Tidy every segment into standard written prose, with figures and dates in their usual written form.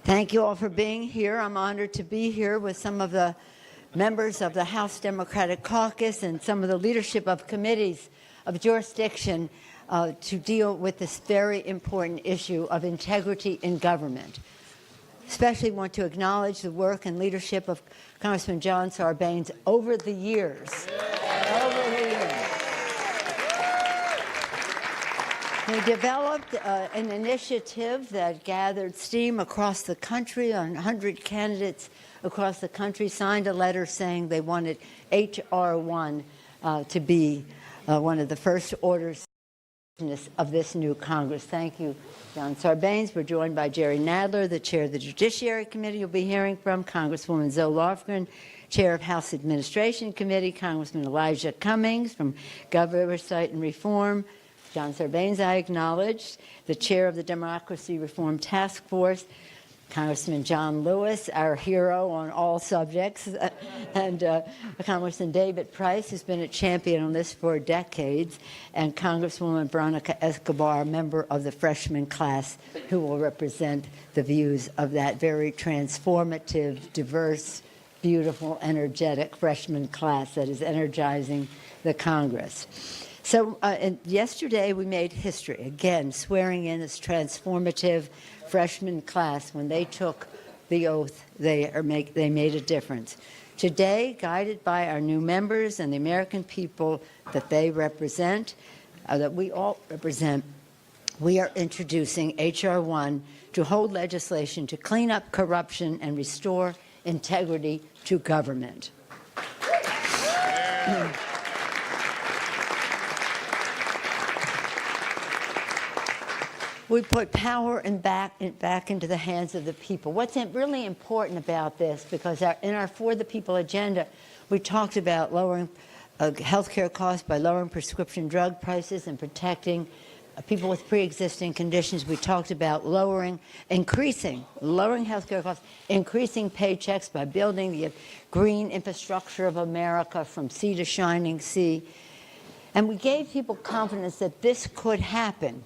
Thank you all for being here. I'm honored to be here with some of the members of the House Democratic Caucus and some of the leadership of committees of jurisdiction to deal with this very important issue of integrity in government. Especially want to acknowledge the work and leadership of Congressman John Sarbanes over the years. They developed an initiative that gathered steam across the country. 100 candidates across the country signed a letter saying they wanted H.R. 1 to be one of the first orders of this new Congress. Thank you, John Sarbanes. We're joined by Jerry Nadler, the chair of the Judiciary Committee you'll be hearing from, Congresswoman Zoe Lofgren, chair of House Administration Committee, Congressman Elijah Cummings from Government Oversight and Reform, John Sarbanes, I acknowledged, the chair of the Democracy Reform Task Force, Congressman John Lewis, our hero on all subjects, and Congressman David Price, who's been a champion on this for decades, and Congresswoman Veronica Escobar, member of the freshman class, who will represent the views of that very transformative, diverse, beautiful, energetic freshman class that is energizing the Congress. So yesterday we made history, again, swearing in this transformative freshman class. When they took the oath, they made a difference. Today, guided by our new members and the American people that they represent, that we all represent, we are introducing H.R. 1 to hold legislation to clean up corruption and restore integrity to government. We put power back into the hands of the people. What's really important about this, because in our For the People agenda, we talked about lowering health care costs by lowering prescription drug prices and protecting people with pre-existing conditions. We talked about lowering health care costs, increasing paychecks by building the green infrastructure of America from sea to shining sea. And we gave people confidence that this could happen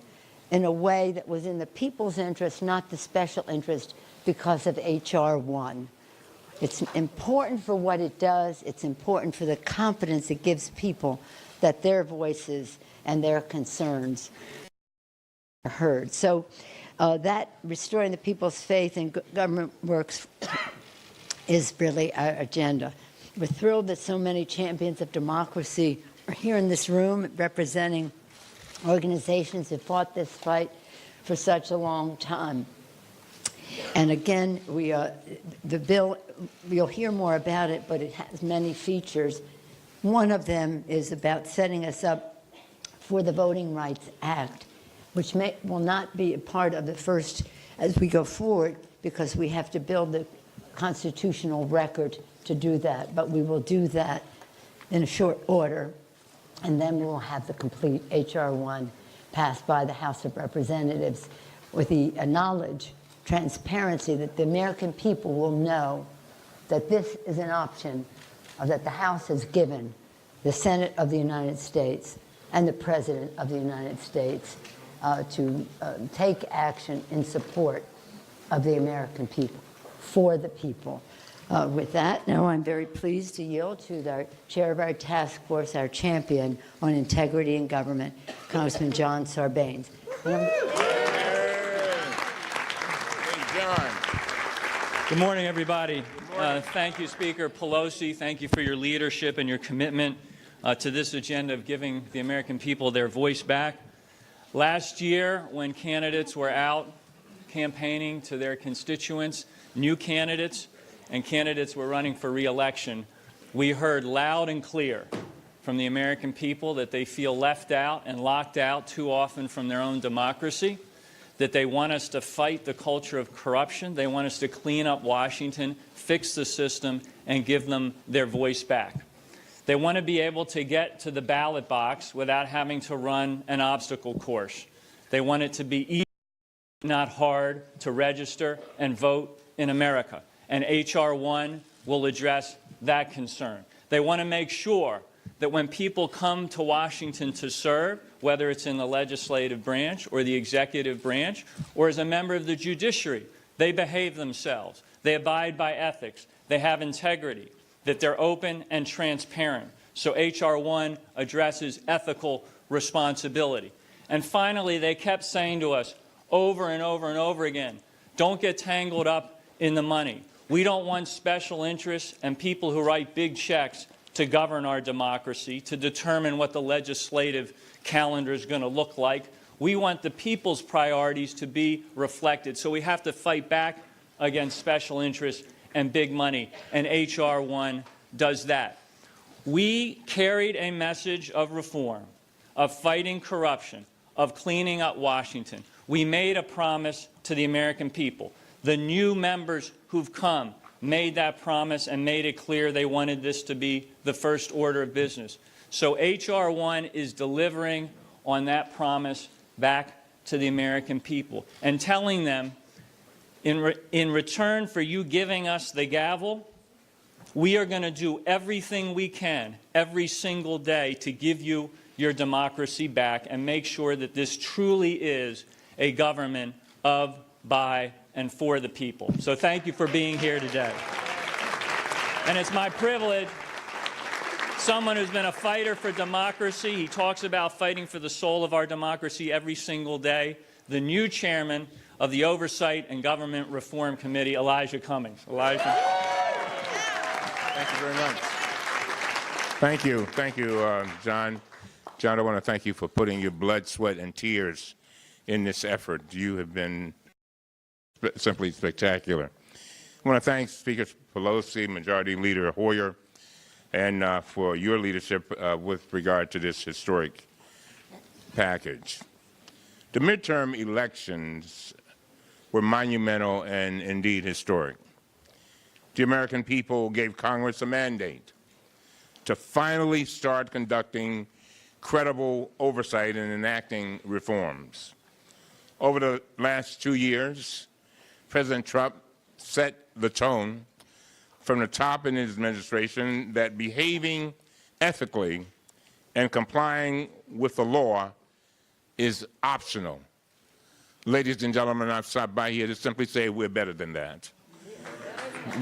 in a way that was in the people's interest, not the special interest, because of H.R. 1. It's important for what it does. It's important for the confidence it gives people that their voices and their concerns are heard. So that restoring the people's faith in government works is really our agenda. We're thrilled that so many champions of democracy are here in this room representing organizations that fought this fight for such a long time. And again, the bill, you'll hear more about it, but it has many features. One of them is about setting us up for the Voting Rights Act, which will not be a part of the first as we go forward, because we have to build the constitutional record to do that. But we will do that in a short order. And then we'll have the complete H.R. 1 passed by the House of Representatives with the knowledge, transparency that the American people will know that this is an option that the House has given the Senate of the United States and the President of the United States to take action in support of the American people, for the people. With that, now I'm very pleased to yield to the chair of our task force, our champion on integrity in government, Congressman John Sarbanes. Good morning, everybody. Thank you, Speaker Pelosi. Thank you for your leadership and your commitment to this agenda of giving the American people their voice back. Last year, when candidates were out campaigning to their constituents, new candidates, and candidates were running for re-election, we heard loud and clear from the American people that they feel left out and locked out too often from their own democracy, that they want us to fight the culture of corruption, they want us to clean up Washington, fix the system, and give them their voice back. They want to be able to get to the ballot box without having to run an obstacle course. They want it to be easy, not hard, to register and vote in America. And H.R. 1 will address that concern. They want to make sure that when people come to Washington to serve, whether it's in the legislative branch or the executive branch, or as a member of the judiciary, they behave themselves, they abide by ethics, they have integrity, that they're open and transparent. So H.R. 1 addresses ethical responsibility. And finally, they kept saying to us over and over and over again, don't get tangled up in the money. We don't want special interests and people who write big checks to govern our democracy, to determine what the legislative calendar is going to look like. We want the people's priorities to be reflected. So we have to fight back against special interests and big money, and H.R. 1 does that. We carried a message of reform, of fighting corruption, of cleaning up Washington. We made a promise to the American people. The new members who've come made that promise and made it clear they wanted this to be the first order of business. So H.R. 1 is delivering on that promise back to the American people and telling them, in return for you giving us the gavel, we are going to do everything we can every single day to give you your democracy back and make sure that this truly is a government of, by, and for the people. So thank you for being here today. And it's my privilege, someone who's been a fighter for democracy, he talks about fighting for the soul of our democracy every single day, the new chairman of the Oversight and Government Reform Committee, Elijah Cummings. Elijah. Thank you very much. Thank you. Thank you, John. John, I want to thank you for putting your blood, sweat, and tears in this effort. You have been simply spectacular. I want to thank Speaker Pelosi, Majority Leader Hoyer, and for your leadership with regard to this historic package. The midterm elections were monumental and indeed historic. The American people gave Congress a mandate to finally start conducting credible oversight and enacting reforms. Over the last 2 years, President Trump set the tone from the top in his administration that behaving ethically and complying with the law is optional. Ladies and gentlemen, I've stopped by here to simply say we're better than that.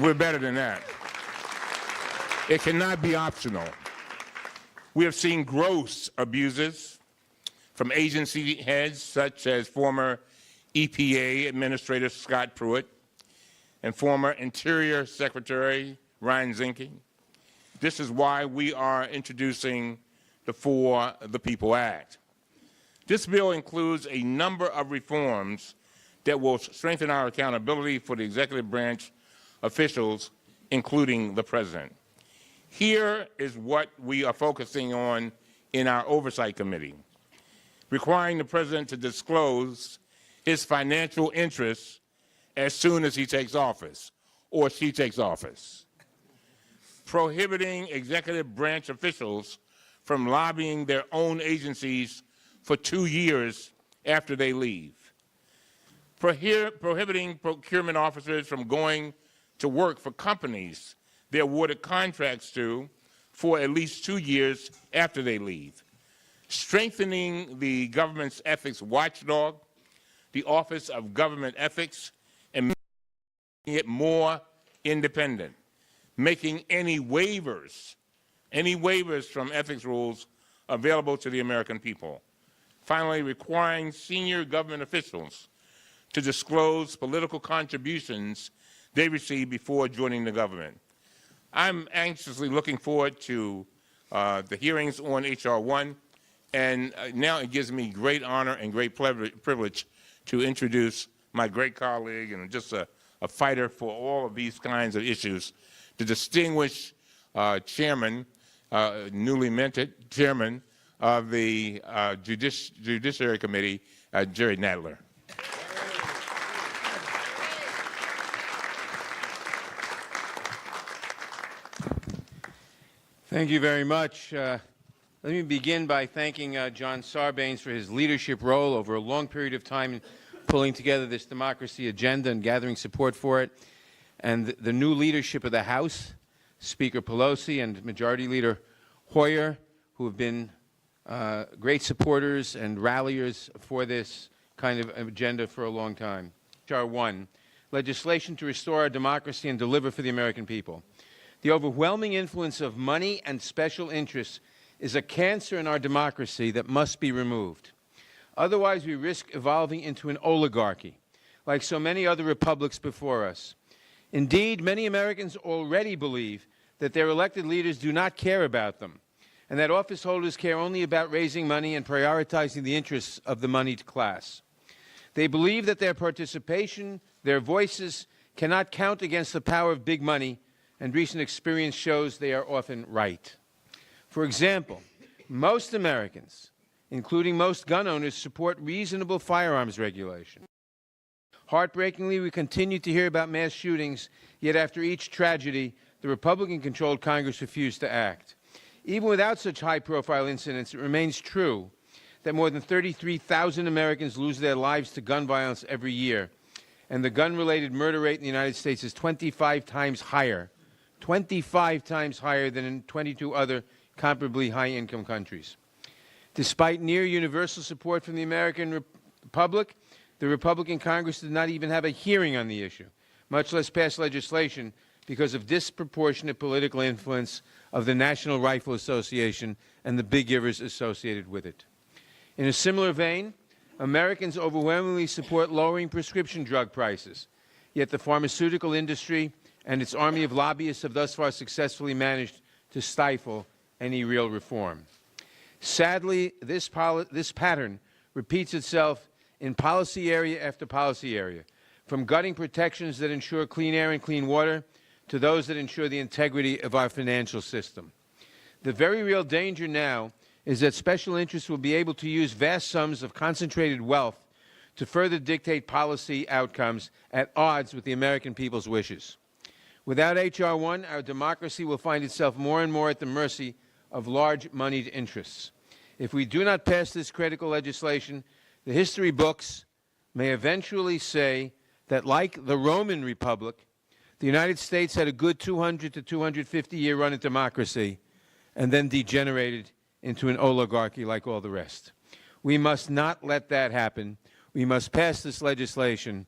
We're better than that. It cannot be optional. We have seen gross abuses from agency heads such as former EPA Administrator Scott Pruitt and former Interior Secretary Ryan Zinke. This is why we are introducing the For the People Act. This bill includes a number of reforms that will strengthen our accountability for the executive branch officials, including the President. Here is what we are focusing on in our Oversight Committee, requiring the President to disclose his financial interests as soon as he takes office or she takes office, prohibiting executive branch officials from lobbying their own agencies for 2 years after they leave, prohibiting procurement officers from going to work for companies they awarded contracts to for at least 2 years after they leave, strengthening the government's ethics watchdog, the Office of Government Ethics, and making it more independent, making any waivers from ethics rules available to the American people. Finally, requiring senior government officials to disclose political contributions they received before joining the government. I'm anxiously looking forward to the hearings on H.R. 1, and now it gives me great honor and great privilege to introduce my great colleague and just a fighter for all of these kinds of issues, the distinguished chairman, newly minted chairman of the Judiciary Committee, Jerry Nadler. Thank you very much. Let me begin by thanking John Sarbanes for his leadership role over a long period of time in pulling together this democracy agenda and gathering support for it, and the new leadership of the House, Speaker Pelosi and Majority Leader Hoyer, who have been great supporters and ralliers for this kind of agenda for a long time. H.R. 1, legislation to restore our democracy and deliver for the American people. The overwhelming influence of money and special interests is a cancer in our democracy that must be removed. Otherwise, we risk evolving into an oligarchy, like so many other republics before us. Indeed, many Americans already believe that their elected leaders do not care about them, and that office holders care only about raising money and prioritizing the interests of the moneyed class. They believe that their participation, their voices, cannot count against the power of big money, and recent experience shows they are often right. For example, most Americans, including most gun owners, support reasonable firearms regulation. Heartbreakingly, we continue to hear about mass shootings, yet after each tragedy, the Republican-controlled Congress refused to act. Even without such high-profile incidents, it remains true that more than 33,000 Americans lose their lives to gun violence every year, and the gun-related murder rate in the United States is 25 times higher, 25 times higher than in 22 other comparably high-income countries. Despite near-universal support from the American public, the Republican Congress did not even have a hearing on the issue, much less pass legislation, because of disproportionate political influence of the National Rifle Association and the big givers associated with it. In a similar vein, Americans overwhelmingly support lowering prescription drug prices, yet the pharmaceutical industry and its army of lobbyists have thus far successfully managed to stifle any real reform. Sadly, this pattern repeats itself in policy area after policy area, from gutting protections that ensure clean air and clean water to those that ensure the integrity of our financial system. The very real danger now is that special interests will be able to use vast sums of concentrated wealth to further dictate policy outcomes at odds with the American people's wishes. Without H.R. 1, our democracy will find itself more and more at the mercy of large moneyed interests. If we do not pass this critical legislation, the history books may eventually say that, like the Roman Republic, the United States had a good 200 to 250-year run at democracy and then degenerated into an oligarchy like all the rest. We must not let that happen. We must pass this legislation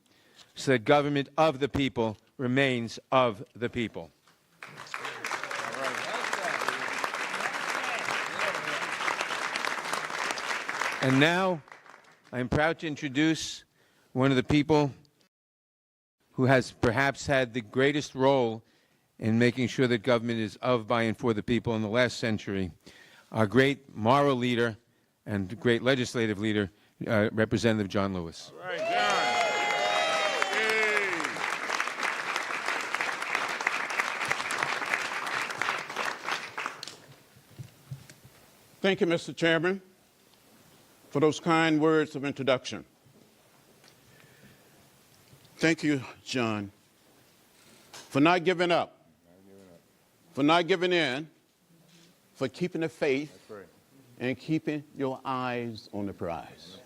so that government of the people remains of the people. And now, I am proud to introduce one of the people who has perhaps had the greatest role in making sure that government is of, by, and for the people in the last century, our great moral leader and great legislative leader, Representative John Lewis. All right, John. Thank you, Mr. Chairman, for those kind words of introduction. Thank you, John, for not giving up, for not giving in, for keeping the faith, and keeping your eyes on the prize.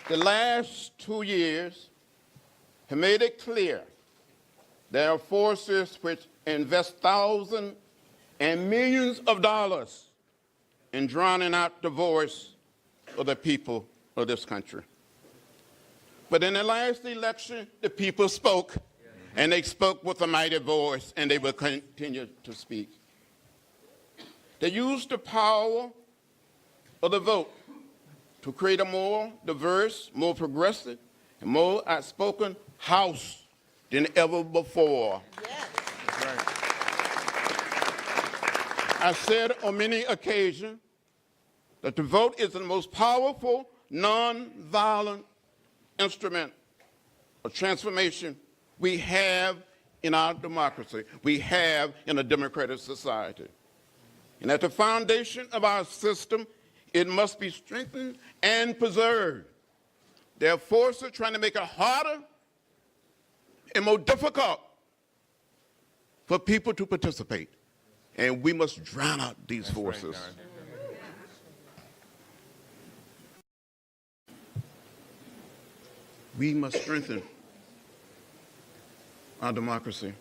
The last 2 years have made it clear there are forces which invest thousands and millions of dollars in drowning out the voice of the people of this country. But in the last election, the people spoke, and they spoke with a mighty voice, and they will continue to speak. They used the power of the vote to create a more diverse, more progressive, and more outspoken House than ever before. Yes. I said on many occasions that the vote is the most powerful, nonviolent instrument of transformation we have in our democracy, we have in a democratic society. And at the foundation of our system, it must be strengthened and preserved. There are forces trying to make it harder and more difficult for people to participate. And we must drown out these forces. We must strengthen our democracy.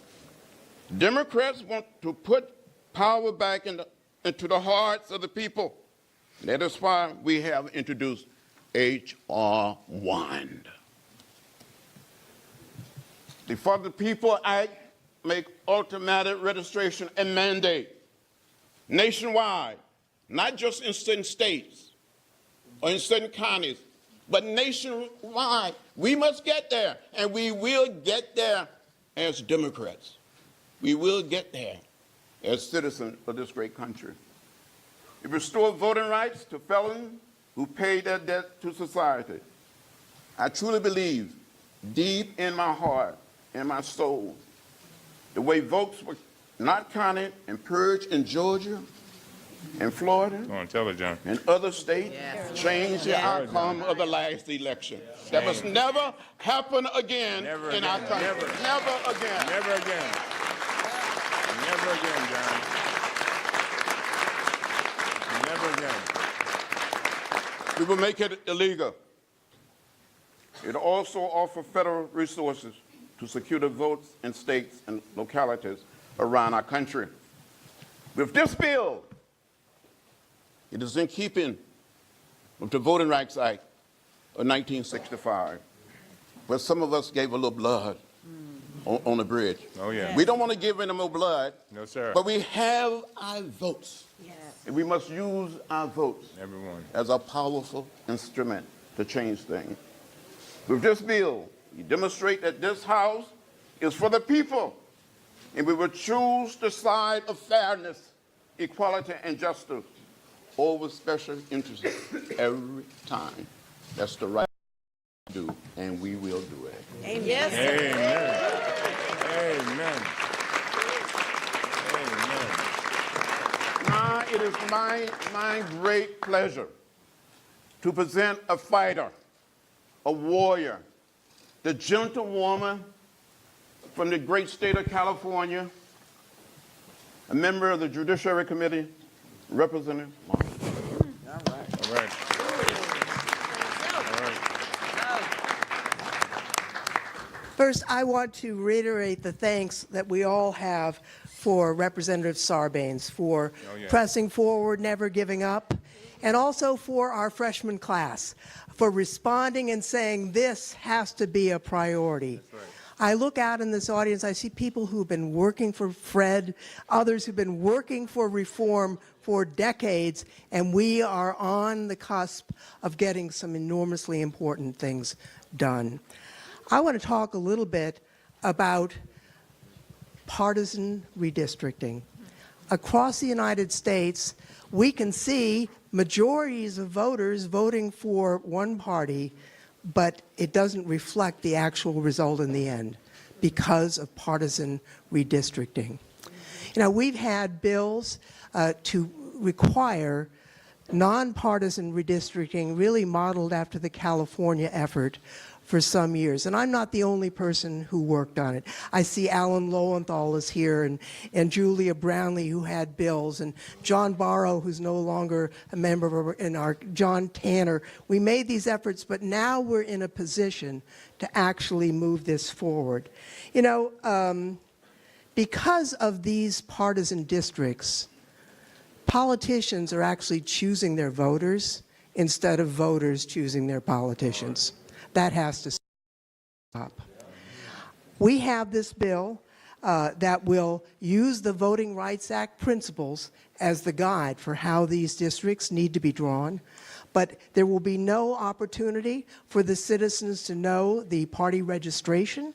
Democrats want to put power back into the hearts of the people That is why we have introduced H.R. 1. The For the People Act make automatic registration a mandate nationwide, not just in certain states or in certain counties, but nationwide. We must get there, and we will get there as Democrats. We will get there as citizens of this great country. It restores voting rights to felons who paid their debt to society. I truly believe, deep in my heart and my soul, the way votes were not counted and purged in Georgia and Florida Go on, tell it, John. and other states changed the outcome of the last election. That must never happen again Never in our again. country. Never. Never again. Never again. Never again, John. Never again. We will make it illegal. It also offers federal resources to secure the votes in states and localities around our country. With this bill, it is in keeping with the Voting Rights Act of 1965, where some of us gave a little blood on the bridge. Oh, yeah. We don't want to give any more blood. No, sir. But we have our votes. Yes. And we must use our votes Everyone. as a powerful instrument to change things. With this bill, we demonstrate that this House is for the people, and we will choose the side of fairness, equality, and justice over special interests every time. That's the right thing to do, and we will do it. Yes. Amen. Amen. Amen. Now it is my great pleasure to present a fighter, a warrior, the gentlewoman from the great state of California, a member of the Judiciary Committee, Representative Martin. All right. First, I want to reiterate the thanks that we all have for Representative Sarbanes for pressing forward, never giving up, and also for our freshman class for responding and saying this has to be a priority. I look out in this audience, I see people who've been working for Fred, others who've been working for reform for decades, and we are on the cusp of getting some enormously important things done. I want to talk a little bit about partisan redistricting. Across the United States, we can see majorities of voters voting for one party, but it doesn't reflect the actual result in the end because of partisan redistricting. You know, we've had bills to require nonpartisan redistricting, really modeled after the California effort, for some years. And I'm not the only person who worked on it. I see Alan Lowenthal is here, and Julia Brownlee, who had bills, and John Barrow, who's no longer a member of our John Tanner. We made these efforts, but now we're in a position to actually move this forward. You know, because of these partisan districts, politicians are actually choosing their voters instead of voters choosing their politicians. That has to stop. We have this bill that will use the Voting Rights Act principles as the guide for how these districts need to be drawn, but there will be no opportunity for the citizens to know the party registration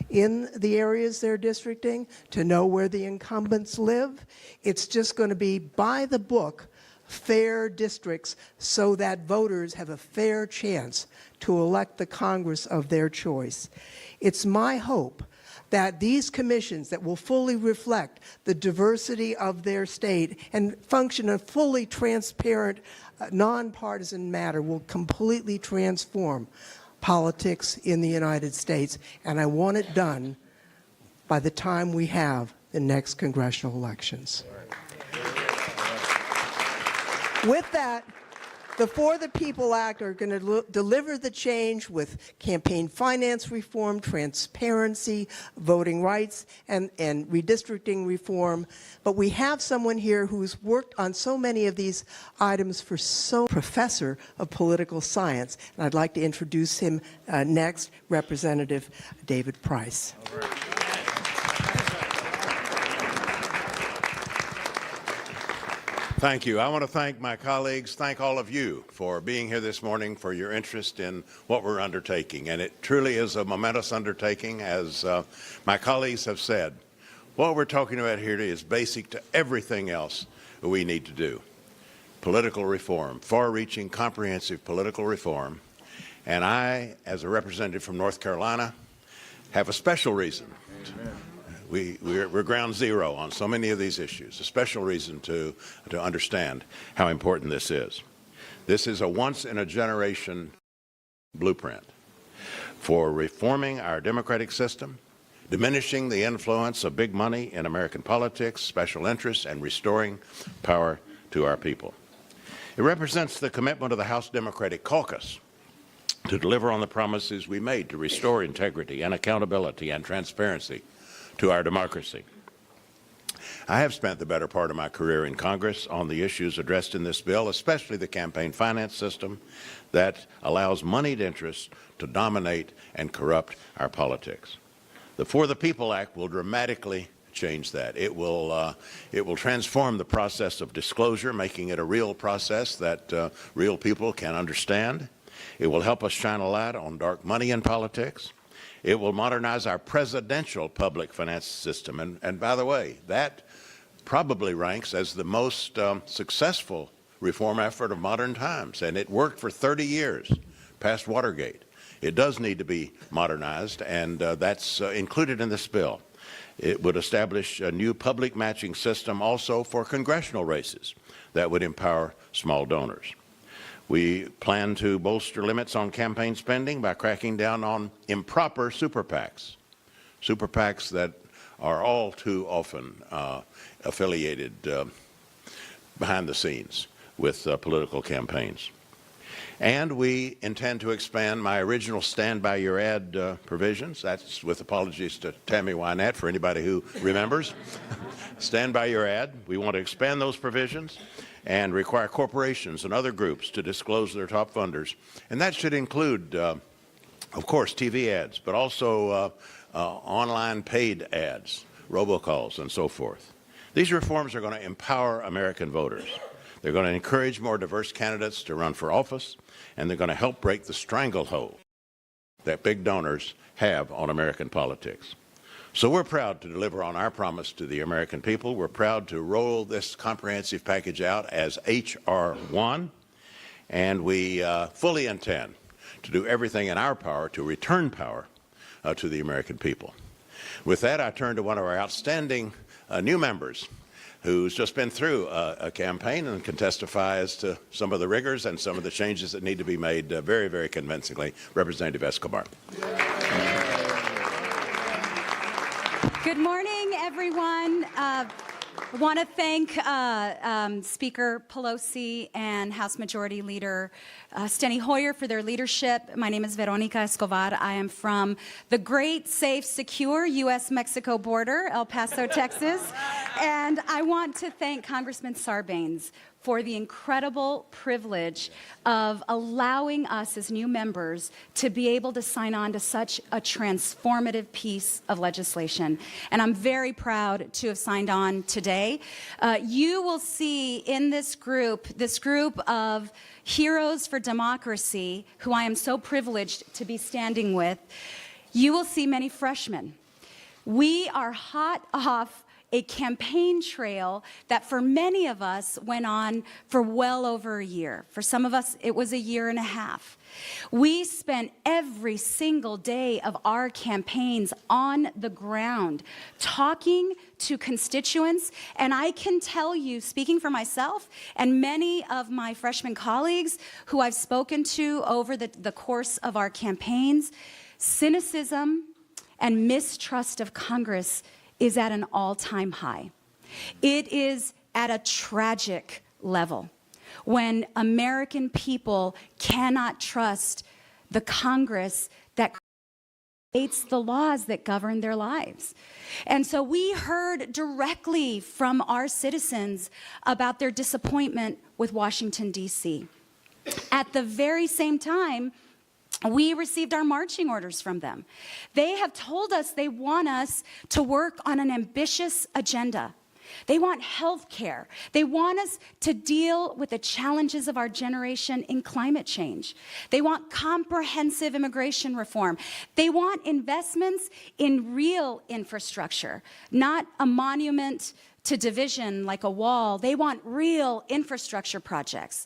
in the areas they're districting, to know where the incumbents live. It's just going to be by the book, fair districts, so that voters have a fair chance to elect the Congress of their choice. It's my hope that these commissions that will fully reflect the diversity of their state and function in a fully transparent, nonpartisan manner will completely transform politics in the United States, and I want it done by the time we have the next congressional elections. With that, The For the People Act are going to deliver the change with campaign finance reform, transparency, voting rights, and redistricting reform. But we have someone here who's worked on so many of these items for professor of political science. And I'd like to introduce him next, Representative David Price. Thank you. I want to thank my colleagues, thank all of you for being here this morning, for your interest in what we're undertaking. And it truly is a momentous undertaking, as my colleagues have said. What we're talking about here today is basic to everything else that we need to do. Political reform, far-reaching, comprehensive political reform. And I, as a representative from North Carolina, have a special reason. We're ground zero on so many of these issues, a special reason to understand how important this is. This is a once-in-a-generation blueprint for reforming our democratic system, diminishing the influence of big money in American politics, special interests, and restoring power to our people. It represents the commitment of the House Democratic Caucus to deliver on the promises we made to restore integrity and accountability and transparency to our democracy. I have spent the better part of my career in Congress on the issues addressed in this bill, especially the campaign finance system that allows moneyed interests to dominate and corrupt our politics. The For the People Act will dramatically change that. It will transform the process of disclosure, making it a real process that real people can understand. It will help us shine a light on dark money in politics. It will modernize our presidential public finance system. And by the way, that probably ranks as the most successful reform effort of modern times. And it worked for 30 years, past Watergate. It does need to be modernized, and that's included in this bill. It would establish a new public matching system also for congressional races that would empower small donors. We plan to bolster limits on campaign spending by cracking down on improper super PACs that are all too often affiliated behind the scenes with political campaigns. And we intend to expand my original Stand By Your Ad provisions. That's with apologies to Tammy Wynette for anybody who remembers. Stand By Your Ad. We want to expand those provisions and require corporations and other groups to disclose their top funders. And that should include, of course, TV ads, but also online paid ads, robocalls, and so forth. These reforms are going to empower American voters. They're going to encourage more diverse candidates to run for office, and they're going to help break the stranglehold that big donors have on American politics. So we're proud to deliver on our promise to the American people. We're proud to roll this comprehensive package out as H.R. 1, and we fully intend to do everything in our power to return power to the American people. With that, I turn to one of our outstanding new members who's just been through a campaign and can testify as to some of the rigors and some of the changes that need to be made very, very convincingly. Representative Escobar. Good morning, everyone. I want to thank Speaker Pelosi and House Majority Leader Steny Hoyer for their leadership. My name is Veronica Escobar. I am from the great, safe, secure U.S.-Mexico border, El Paso, Texas. And I want to thank Congressman Sarbanes for the incredible privilege of allowing us as new members to be able to sign on to such a transformative piece of legislation. And I'm very proud to have signed on today. You will see in this group of heroes for democracy, who I am so privileged to be standing with, you will see many freshmen. We are hot off a campaign trail that for many of us went on for well over a year. For some of us, it was a year and a half. We spent every single day of our campaigns on the ground, talking to constituents, and I can tell you, speaking for myself and many of my freshman colleagues who I've spoken to over the course of our campaigns, cynicism and mistrust of Congress is at an all-time high. It is at a tragic level. when American people cannot trust the Congress that creates the laws that govern their lives. And so we heard directly from our citizens about their disappointment with Washington, D.C. At the very same time, we received our marching orders from them. They have told us they want us to work on an ambitious agenda. They want health care. They want us to deal with the challenges of our generation in climate change. They want comprehensive immigration reform. They want investments in real infrastructure, not a monument to division like a wall. They want real infrastructure projects.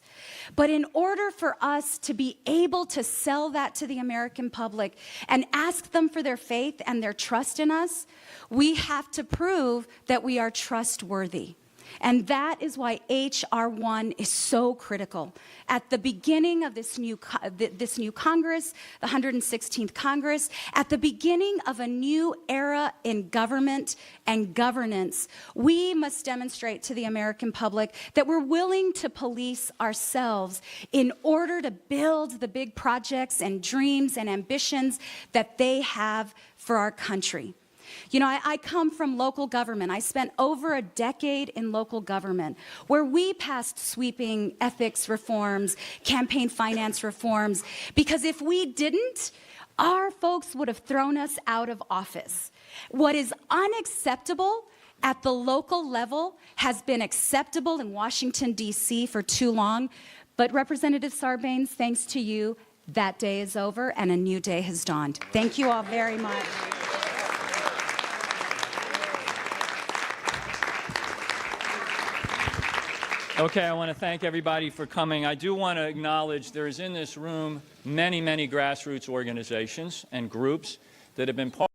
But in order for us to be able to sell that to the American public and ask them for their faith and their trust in us, we have to prove that we are trustworthy. And that is why H.R. 1 is so critical. At the beginning of this new Congress, the 116th Congress, at the beginning of a new era in government and governance, we must demonstrate to the American public that we're willing to police ourselves in order to build the big projects and dreams and ambitions that they have for our country. You know, I come from local government. I spent over a decade in local government where we passed sweeping ethics reforms, campaign finance reforms, because if we didn't, our folks would have thrown us out of office. What is unacceptable at the local level has been acceptable in Washington, D.C. for too long. But Representative Sarbanes, thanks to you, that day is over and a new day has dawned. Thank you all very much. Okay, I want to thank everybody for coming. I do want to acknowledge there is in this room many, many grassroots organizations and groups that have been part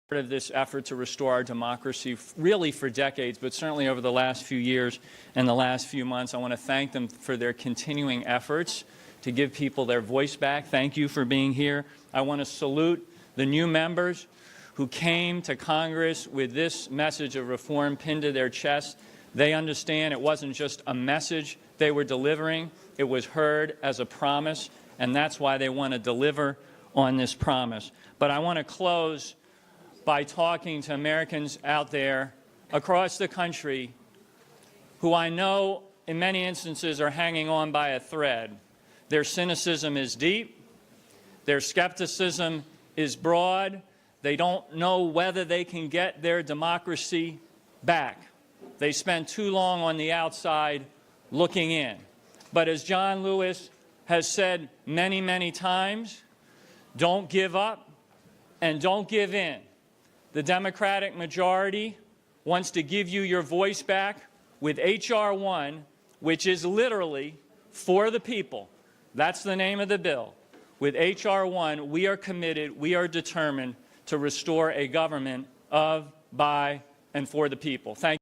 of this effort to restore our democracy really for decades, but certainly over the last few years and the last few months. I want to thank them for their continuing efforts to give people their voice back. Thank you for being here. I want to salute the new members who came to Congress with this message of reform pinned to their chest. They understand it wasn't just a message they were delivering, it was heard as a promise, and that's why they want to deliver on this promise. But I want to close by talking to Americans out there across the country who I know in many instances are hanging on by a thread. Their cynicism is deep, their skepticism is broad, they don't know whether they can get their democracy back. They spent too long on the outside looking in. But as John Lewis has said many, many times, don't give up and don't give in. The Democratic majority wants to give you your voice back with H.R. 1, which is literally for the people. That's the name of the bill. With H.R. 1, we are committed, we are determined to restore a government of, by, and for the people. Thank you.